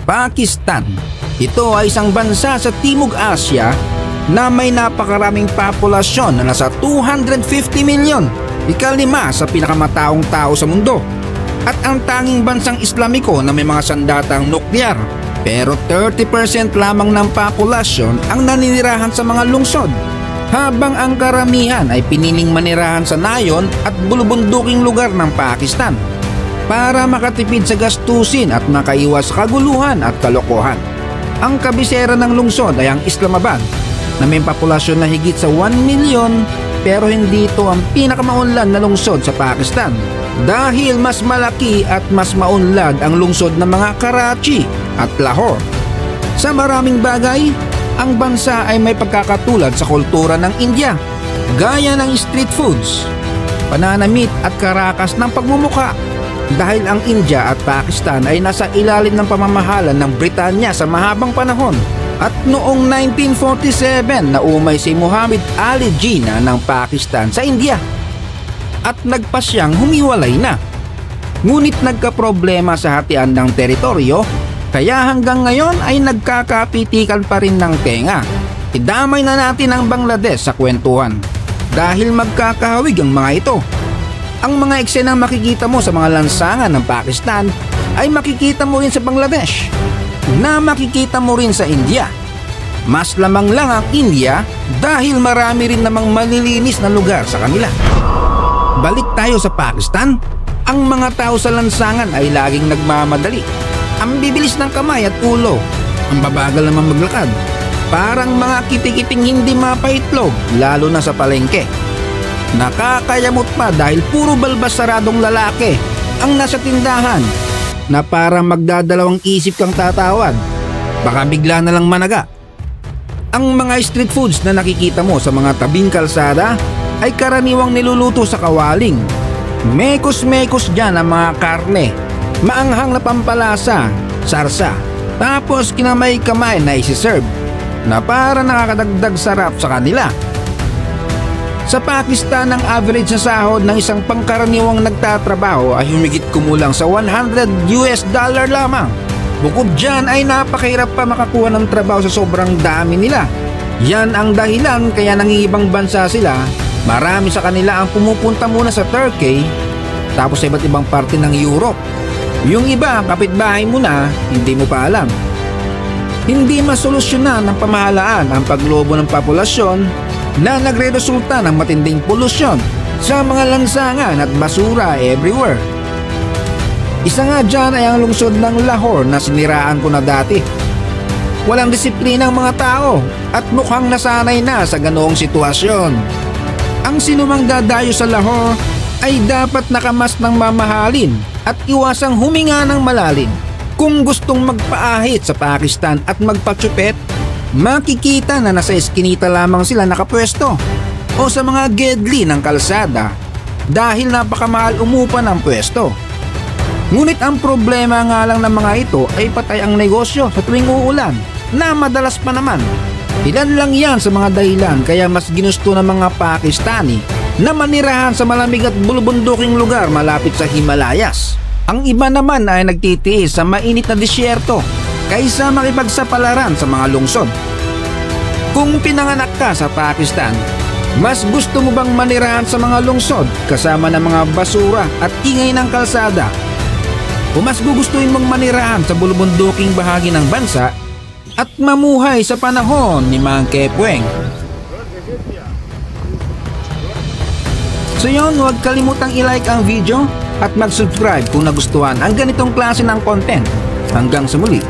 Pakistan. Ito ay isang bansa sa Timog Asya na may napakaraming populasyon na nasa 250 milyon, ikalima sa pinakamataong tao sa mundo, at ang tanging bansang Islamiko na may mga sandatang nuklear. Pero 30% lamang ng populasyon ang naninirahan sa mga lungsod, habang ang karamihan ay piniling manirahan sa nayon at bulubunduking lugar ng Pakistan para makatipid sa gastusin at makaiwas sa kaguluhan at kalokohan. Ang kabisera ng lungsod ay ang Islamabad na may populasyon na higit sa 1 milyon, pero hindi ito ang pinakamaunlad na lungsod sa Pakistan dahil mas malaki at mas maunlad ang lungsod ng mga Karachi at Lahore. Sa maraming bagay, ang bansa ay may pagkakatulad sa kultura ng India, gaya ng street foods, pananamit at karakas ng pagmumukha, dahil ang India at Pakistan ay nasa ilalim ng pamamahala ng Britanya sa mahabang panahon. At noong 1947 naumay si Muhammad Ali Jinnah ng Pakistan sa India at nagpasyang humiwalay na. Ngunit nagkaproblema sa hatian ng teritoryo, kaya hanggang ngayon ay nagkakapitikan pa rin ng tenga. Idamay na natin ang Bangladesh sa kwentuhan dahil magkakahawig ang mga ito. Ang mga eksenang makikita mo sa mga lansangan ng Pakistan ay makikita mo rin sa Bangladesh, na makikita mo rin sa India. Mas lamang lang ang India dahil marami rin namang malilinis na lugar sa kanila. Balik tayo sa Pakistan. Ang mga tao sa lansangan ay laging nagmamadali. Ang bibilis ng kamay at ulo, ang babagal naman maglakad. Parang mga kitikiting hindi mapaitlog, lalo na sa palengke. Nakakayamot pa dahil puro balbas saradong lalaki ang nasa tindahan na parang magdadalawang isip kang tatawad. Baka bigla na lang managa. Ang mga street foods na nakikita mo sa mga tabing kalsada ay karaniwang niluluto sa kawaling. Mekos-mekos dyan ang mga karne, maanghang na pampalasa, sarsa, tapos kinamay-kamay na isi-serve na para nakakadagdag sarap sa kanila. Sa Pakistan, ang average na sahod ng isang pangkaraniwang nagtatrabaho ay humigit kumulang sa $100 lamang. Bukod dyan ay napakahirap pa makakuha ng trabaho sa sobrang dami nila. Yan ang dahilan kaya nangingibang bansa sila. Marami sa kanila ang pumupunta muna sa Turkey, tapos sa iba't ibang parte ng Europe. Yung iba, kapitbahay mo na, hindi mo pa alam. Hindi masolusyonan ng pamahalaan ang paglobo ng populasyon na nagre-resulta ng matinding polusyon sa mga lansangan at basura everywhere. Isa nga dyan ay ang lungsod ng Lahore na siniraan ko na dati. Walang disiplina ang mga tao at mukhang nasanay na sa ganoong sitwasyon. Ang sinumang dadayo sa Lahore ay dapat nakamas ng mamahalin at iwasang huminga ng malalim. Kung gustong magpaahit sa Pakistan at magpatsupet, makikita na nasa eskinita lamang sila nakapwesto o sa mga gedli ng kalsada dahil napakamahal umupa ng pwesto. Ngunit ang problema nga lang ng mga ito ay patay ang negosyo sa tuwing uulan, na madalas pa naman. Ilan lang yan sa mga dahilan kaya mas ginusto ng mga Pakistani na manirahan sa malamig at bulubunduking lugar malapit sa Himalayas. Ang iba naman ay nagtitiis sa mainit na disyerto kaysa makipagsapalaran sa mga lungsod. Kung pinanganak ka sa Pakistan, mas gusto mo bang manirahan sa mga lungsod kasama ng mga basura at ingay ng kalsada? O mas gugustuhin mong manirahan sa bulubunduking bahagi ng bansa at mamuhay sa panahon ni Mang Kepweng? So yun, huwag kalimutang i-like ang video at mag-subscribe kung nagustuhan ang ganitong klase ng content. Hanggang sa muli.